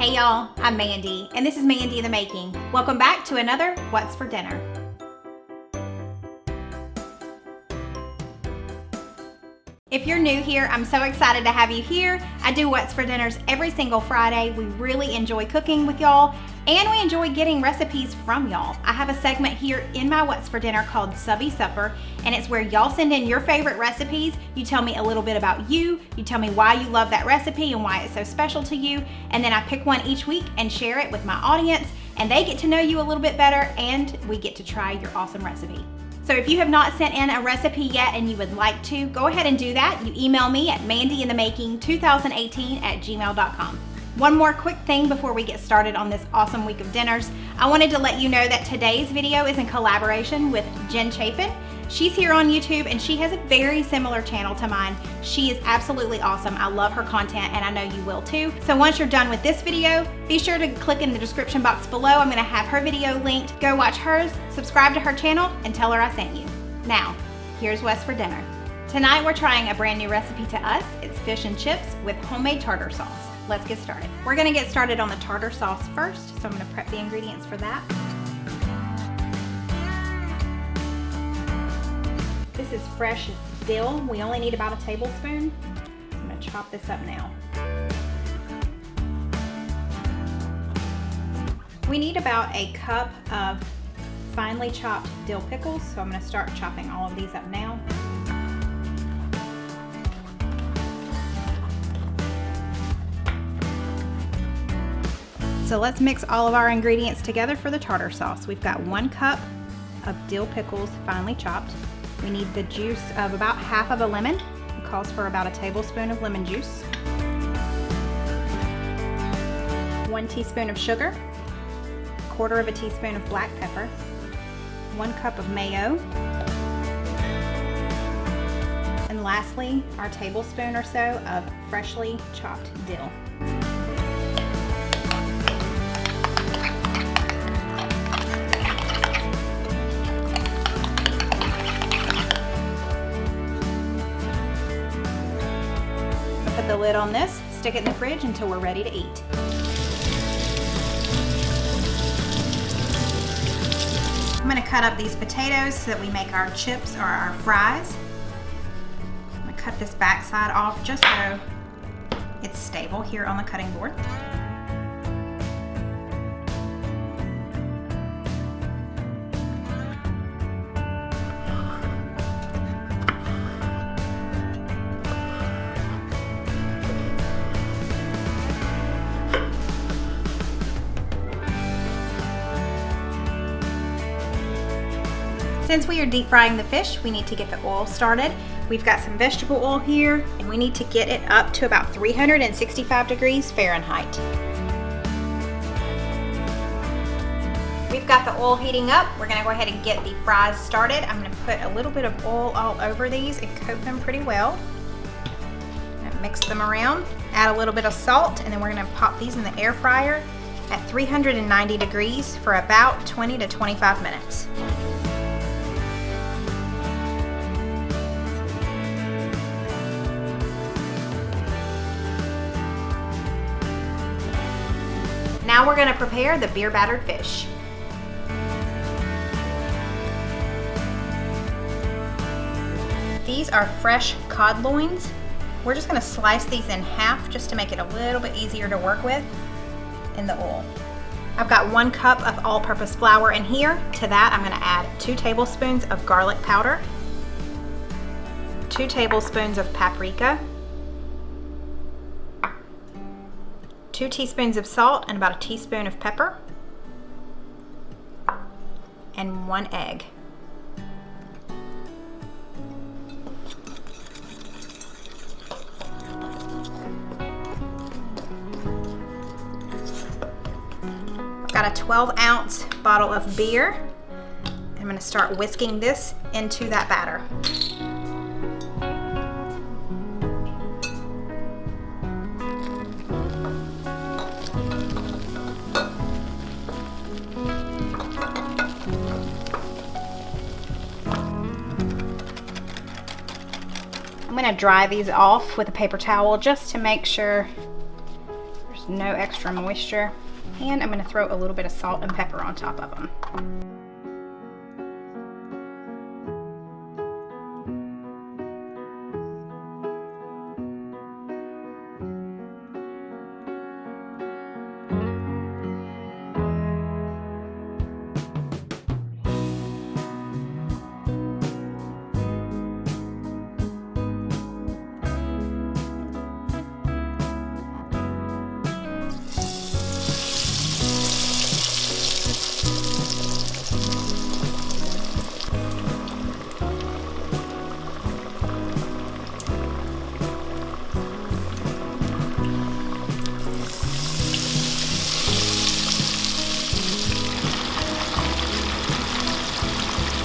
Hey y'all, I'm Mandy, and this is Mandy in the Making. Welcome back to another What's for Dinner. If you're new here, I'm so excited to have you here. I do What's for Dinners every single Friday. We really enjoy cooking with y'all, and we enjoy getting recipes from y'all. I have a segment here in my What's for Dinner called SUBBIE Supper, and it's where y'all send in your favorite recipes. You tell me a little bit about you tell me why you love that recipe and why it's so special to you, and then I pick one each week and share it with my audience, and they get to know you a little bit better, and we get to try your awesome recipe. So if you have not sent in a recipe yet and you would like to, go ahead and do that. You email me at mandyinthemaking2018@gmail.com. One more quick thing before we get started on this awesome week of dinners. I wanted to let you know that today's video is in collaboration with Jen Chapin. She's here on YouTube and she has a very similar channel to mine. She is absolutely awesome. I love her content and I know you will too. So once you're done with this video, be sure to click in the description box below. I'm gonna have her video linked. Go watch hers, subscribe to her channel, and tell her I sent you. Now, here's What's for Dinner. Tonight we're trying a brand new recipe to us. It's fish and chips with homemade tartar sauce. Let's get started. We're gonna get started on the tartar sauce first, so I'm gonna prep the ingredients for that. This is fresh dill. We only need about a tablespoon. I'm gonna chop this up now. We need about a cup of finely chopped dill pickles, so I'm gonna start chopping all of these up now. So let's mix all of our ingredients together for the tartar sauce. We've got 1 cup of dill pickles finely chopped. We need the juice of about half of a lemon. It calls for about a tablespoon of lemon juice. 1 teaspoon of sugar, 1/4 of a teaspoon of black pepper, 1 cup of mayo, and lastly, our tablespoon or so of freshly chopped dill. Put the lid on this, stick it in the fridge until we're ready to eat. I'm gonna cut up these potatoes so that we make our chips or our fries. I'm gonna cut this back side off just so it's stable here on the cutting board. Since we are deep frying the fish, we need to get the oil started. We've got some vegetable oil here, and we need to get it up to about 365 degrees Fahrenheit. We've got the oil heating up. We're gonna go ahead and get the fries started. I'm gonna put a little bit of oil all over these and coat them pretty well. Mix them around, add a little bit of salt, and then we're gonna pop these in the air fryer at 390 degrees for about 20 to 25 minutes. Now we're gonna prepare the beer battered fish. These are fresh cod loins. We're just gonna slice these in half just to make it a little bit easier to work with in the oil. I've got 1 cup of all-purpose flour in here. To that, I'm gonna add 2 tablespoons of garlic powder, 2 tablespoons of paprika, 2 teaspoons of salt and about a teaspoon of pepper, and 1 egg. Got a 12-ounce bottle of beer. I'm going to start whisking this into that batter. I'm going to dry these off with a paper towel just to make sure there's no extra moisture. And I'm gonna throw a little bit of salt and pepper on top of them.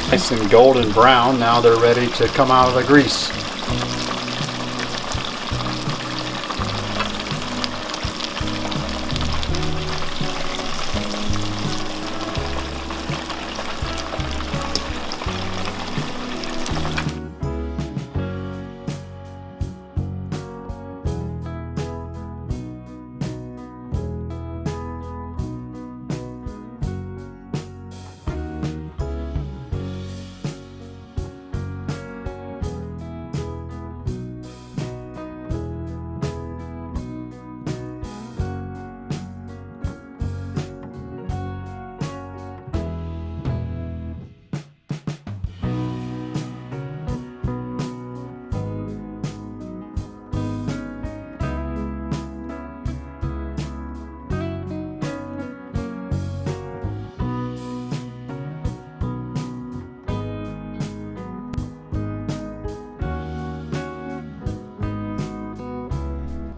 Nice and golden brown, now they're ready to come out of the grease.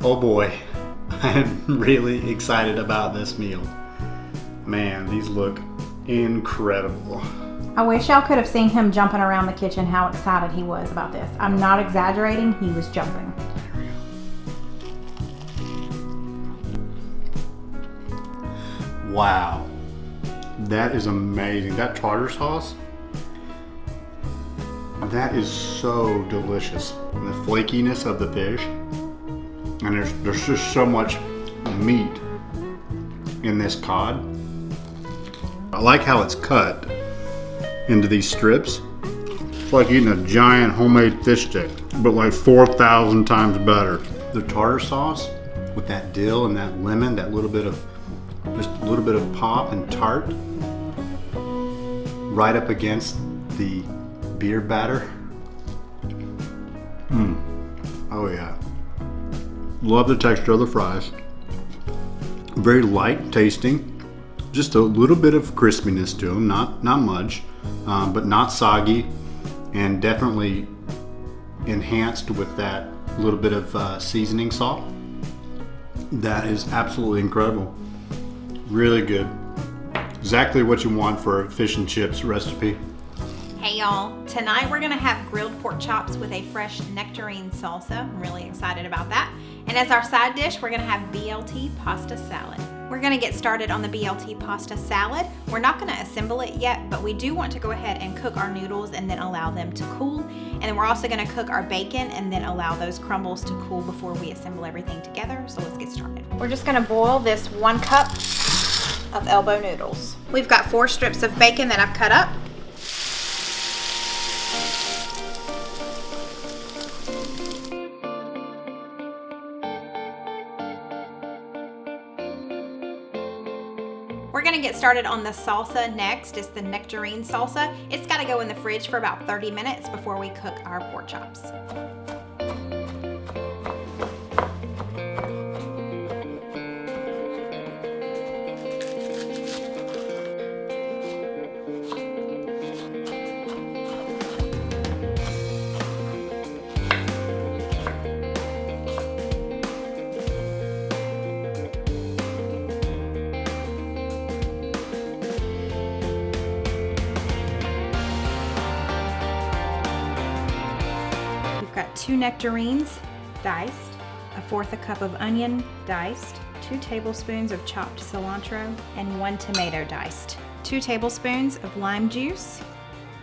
Oh boy, I'm really excited about this meal. Man, these look incredible. I wish y'all could have seen him jumping around the kitchen, how excited he was about this. I'm not exaggerating, he was jumping. Wow, that is amazing. That tartar sauce, that is so delicious. And the flakiness of the fish, and there's just so much meat in this cod. I like how it's cut into these strips. It's like eating a giant homemade fish stick, but like 4,000 times better. The tartar sauce with that dill and that lemon, that little bit of, just a little bit of pop and tart, right up against the beer batter. Oh yeah. Love the texture of the fries. Very light tasting. Just a little bit of crispiness to them, not much, but not soggy, and definitely enhanced with that little bit of seasoning salt. That is absolutely incredible. Really good. Exactly what you want for a fish and chips recipe. Hey y'all, tonight we're gonna have grilled pork chops with a fresh nectarine salsa. I'm really excited about that. And as our side dish, we're gonna have BLT pasta salad. We're gonna get started on the BLT pasta salad. We're not gonna assemble it yet, but we do want to go ahead and cook our noodles and then allow them to cool. And then we're also gonna cook our bacon and then allow those crumbles to cool before we assemble everything together. So let's get started. We're just gonna boil this 1 cup of elbow noodles. We've got 4 strips of bacon that I've cut up. We're gonna get started on the salsa next. It's the nectarine salsa. It's gotta go in the fridge for about 30 minutes before we cook our pork chops. Got 2 nectarines diced, 1/4 cup of onion diced, 2 tablespoons of chopped cilantro, and 1 tomato diced, 2 tablespoons of lime juice,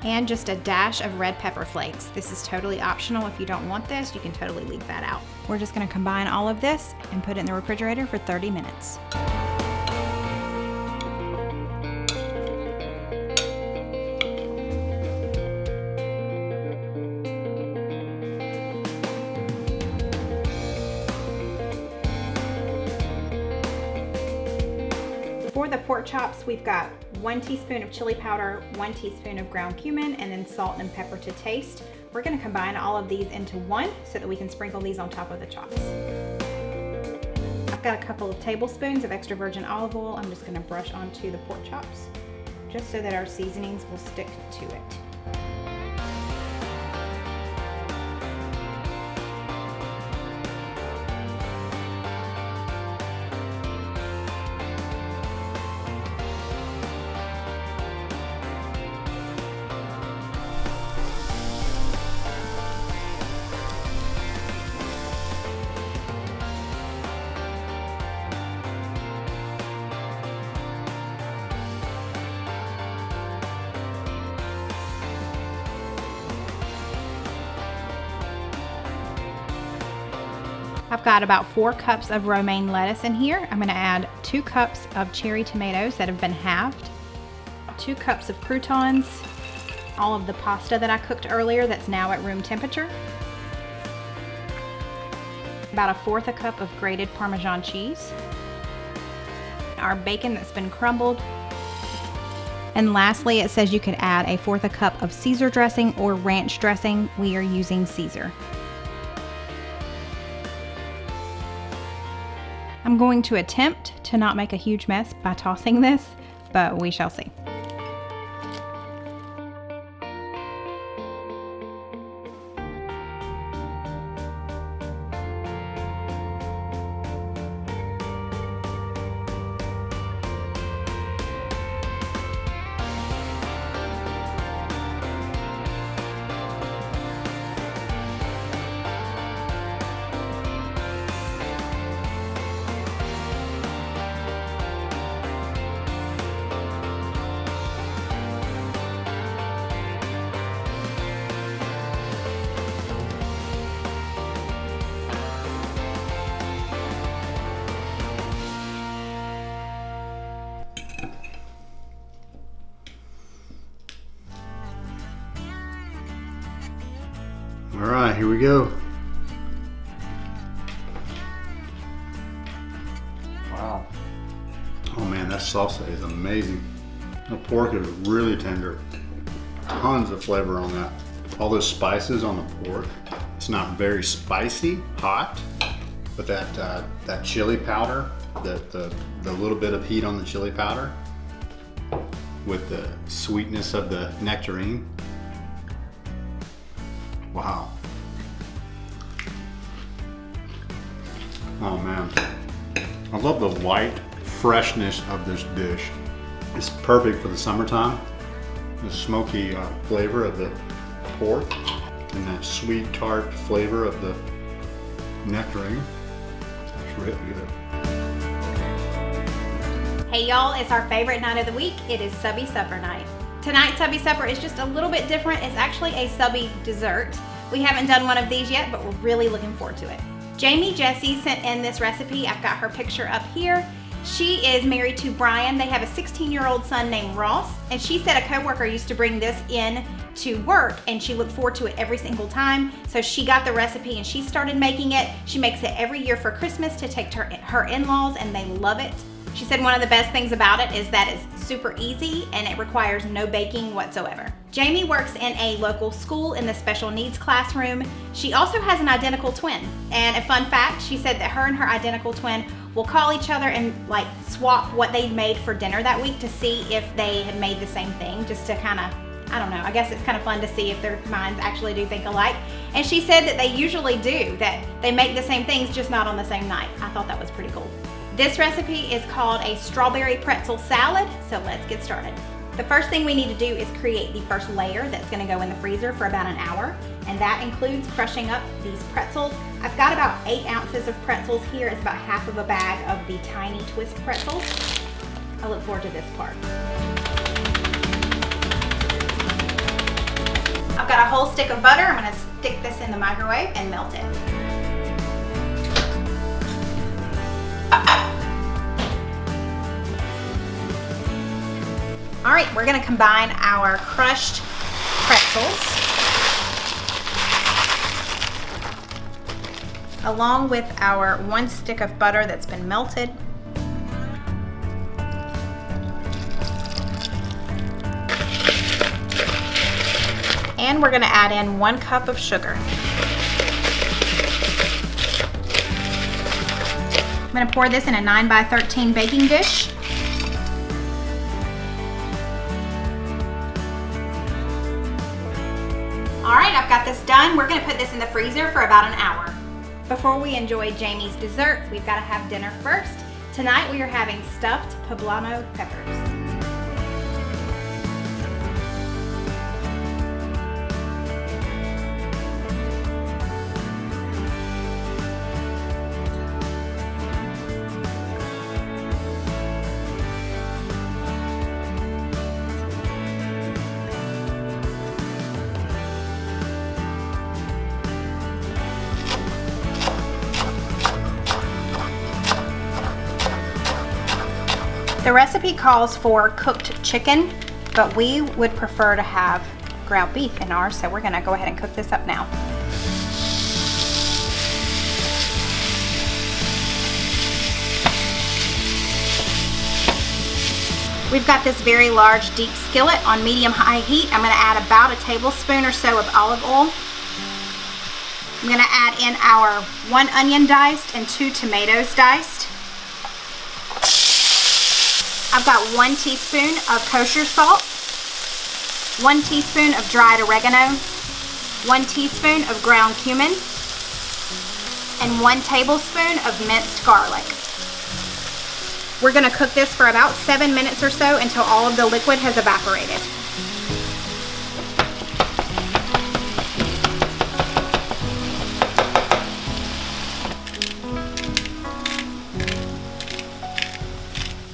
and just a dash of red pepper flakes. This is totally optional. If you don't want this, you can totally leave that out. We're just gonna combine all of this and put it in the refrigerator for 30 minutes. For the pork chops, we've got 1 teaspoon of chili powder, 1 teaspoon of ground cumin, and then salt and pepper to taste. We're gonna combine all of these into one so that we can sprinkle these on top of the chops. I've got a couple of tablespoons of extra virgin olive oil. I'm just gonna brush onto the pork chops just so that our seasonings will stick to it. I've got about 4 cups of romaine lettuce in here. I'm gonna add 2 cups of cherry tomatoes that have been halved, 2 cups of croutons, all of the pasta that I cooked earlier that's now at room temperature, about 1/4 cup of grated Parmesan cheese, our bacon that's been crumbled, and lastly it says you could add 1/4 cup of Caesar dressing or ranch dressing. We are using Caesar. I'm going to attempt to not make a huge mess by tossing this, but we shall see. All right, here we go. Wow. Oh man, that salsa is amazing. The pork is really tender. Tons of flavor on that. All those spices on the pork. It's not very spicy, hot, but that chili powder, the little bit of heat on the chili powder with the sweetness of the nectarine. Wow. Oh man. I love the light freshness of this dish. It's perfect for the summertime. The smoky flavor of the pork and that sweet tart flavor of the nectarine. It's really good. Hey y'all, it's our favorite night of the week. It is Subby Supper night. Tonight's Subby Supper is just a little bit different. It's actually a Subby dessert. We haven't done one of these yet, but we're really looking forward to it. Jamie Jessie sent in this recipe. I've got her picture up here. She is married to Brian. They have a 16-year-old son named Ross, and she said a coworker used to bring this in to work and she looked forward to it every single time. So she got the recipe and she started making it. She makes it every year for Christmas to take to her in-laws, and they love it. She said one of the best things about it is that it's super easy and it requires no baking whatsoever. Jamie works in a local school in the special needs classroom. She also has an identical twin. And a fun fact, she said that her and her identical twin will call each other and like swap what they made for dinner that week to see if they had made the same thing, just to kind of, I don't know, I guess it's kind of fun to see if their minds actually do think alike. And she said that they usually do, that they make the same things, just not on the same night. I thought that was pretty cool. This recipe is called a strawberry pretzel salad, so let's get started. The first thing we need to do is create the first layer that's gonna go in the freezer for about an hour, and that includes crushing up these pretzels. I've got about 8 ounces of pretzels here. It's about half of a bag of the tiny twist pretzels. I look forward to this part. I've got a whole stick of butter. I'm gonna stick this in the microwave and melt it. All right, we're gonna combine our crushed pretzels along with our 1 stick of butter that's been melted. And we're gonna add in 1 cup of sugar. I'm gonna pour this in a 9x13 baking dish. All right, I've got this done. We're gonna put this in the freezer for about an hour. Before we enjoy Jamie's dessert, we've gotta have dinner first. Tonight we are having stuffed poblano peppers. The recipe calls for cooked chicken, but we would prefer to have ground beef in ours, so we're gonna go ahead and cook this up now. We've got this very large deep skillet on medium-high heat. I'm gonna add about a tablespoon or so of olive oil. I'm gonna add in our 1 onion diced and 2 tomatoes diced. I've got 1 teaspoon of kosher salt, 1 teaspoon of dried oregano, 1 teaspoon of ground cumin, and 1 tablespoon of minced garlic. We're gonna cook this for about 7 minutes or so until all of the liquid has evaporated.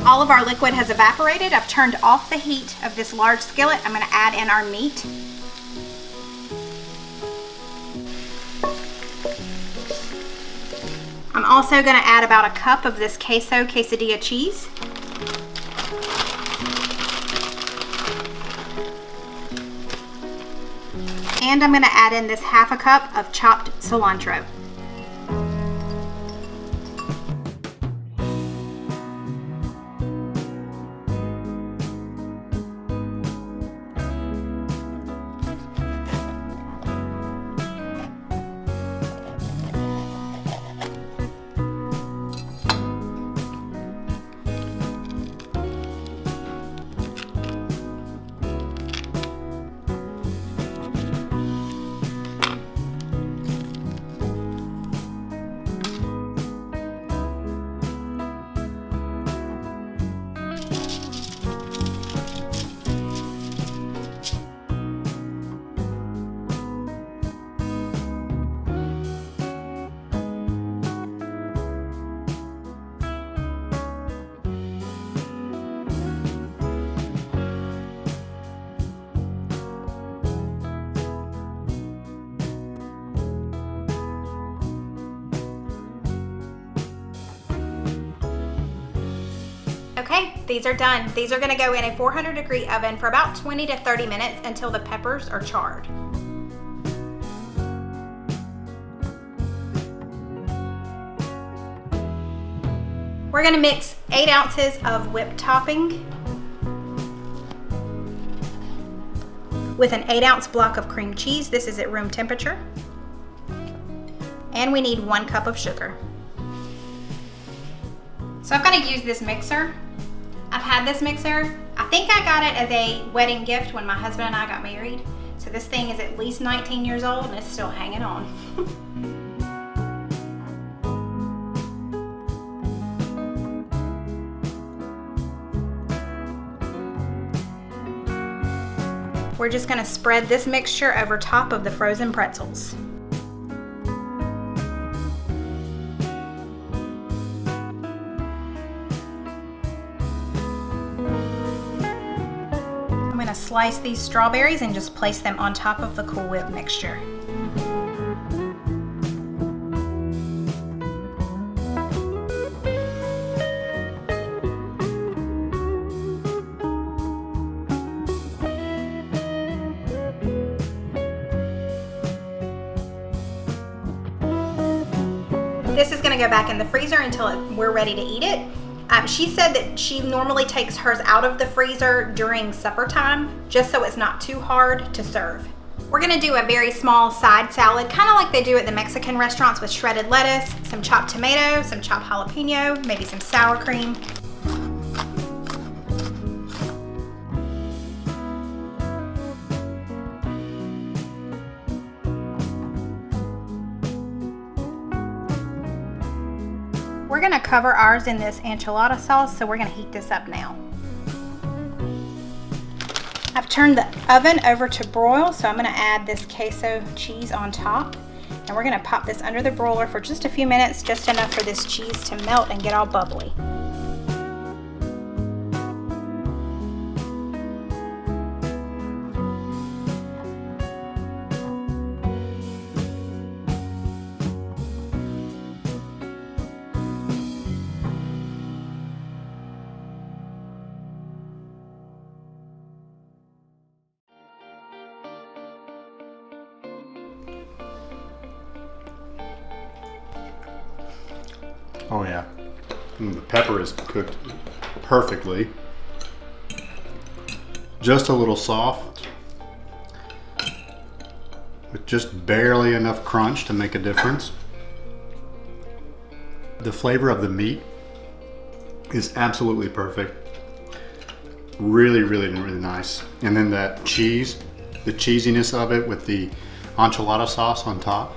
All of our liquid has evaporated. I've turned off the heat of this large skillet. I'm going to add in our meat. I'm also going to add about a cup of this queso quesadilla cheese. And I'm going to add in this ½ cup of chopped cilantro. Okay, these are done. These are gonna go in a 400-degree oven for about 20 to 30 minutes until the peppers are charred. We're gonna mix 8 ounces of whipped topping with an 8-ounce block of cream cheese. This is at room temperature. And we need 1 cup of sugar. So I'm gonna use this mixer. I've had this mixer. I think I got it as a wedding gift when my husband and I got married. So this thing is at least 19 years old and it's still hanging on. We're just gonna spread this mixture over top of the frozen pretzels. I'm gonna slice these strawberries and just place them on top of the Cool Whip mixture. This is gonna go back in the freezer until we're ready to eat it. She said that she normally takes hers out of the freezer during supper time, just so it's not too hard to serve. We're gonna do a very small side salad, kind of like they do at the Mexican restaurants, with shredded lettuce, some chopped tomato, some chopped jalapeno, maybe some sour cream. We're gonna cover ours in this enchilada sauce, so we're gonna heat this up now. I've turned the oven over to broil, so I'm gonna add this queso cheese on top. And we're gonna pop this under the broiler for just a few minutes, just enough for this cheese to melt and get all bubbly. Oh yeah, the pepper is cooked perfectly. Just a little soft, with just barely enough crunch to make a difference. The flavor of the meat is absolutely perfect. Really, really, really nice. And then that cheese, the cheesiness of it with the enchilada sauce on top.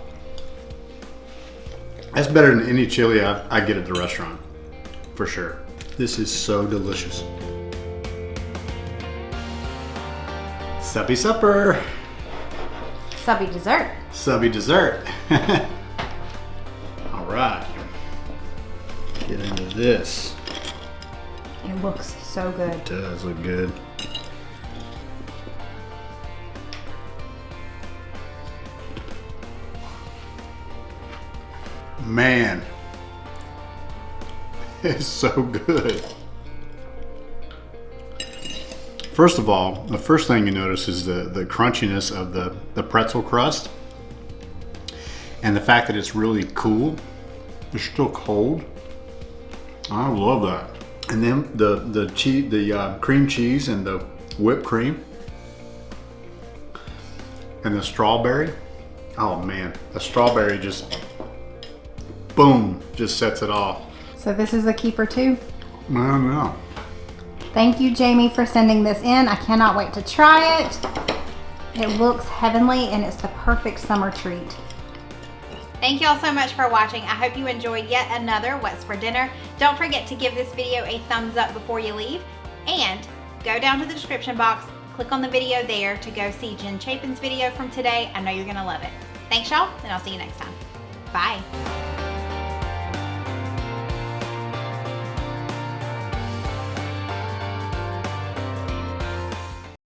That's better than any chili I get at the restaurant, for sure. This is so delicious. Subby supper. Subby dessert. Subby dessert. All right. Get into this. It looks so good. It does look good. Man, it's so good. First of all, the first thing you notice is the crunchiness of the pretzel crust, and the fact that it's really cool. It's still cold. I love that. And then the cheese, the cream cheese, and the whipped cream, and the strawberry. Oh man, the strawberry just boom, just sets it off. So this is a keeper too? I don't know. Thank you, Jamie, for sending this in. I cannot wait to try it. It looks heavenly and it's the perfect summer treat. Thank you all so much for watching. I hope you enjoyed yet another What's for Dinner. Don't forget to give this video a thumbs up before you leave, and go down to the description box, click on the video there to go see Jen Chapin's video from today. I know you're gonna love it. Thanks y'all, and I'll see you next time. Bye.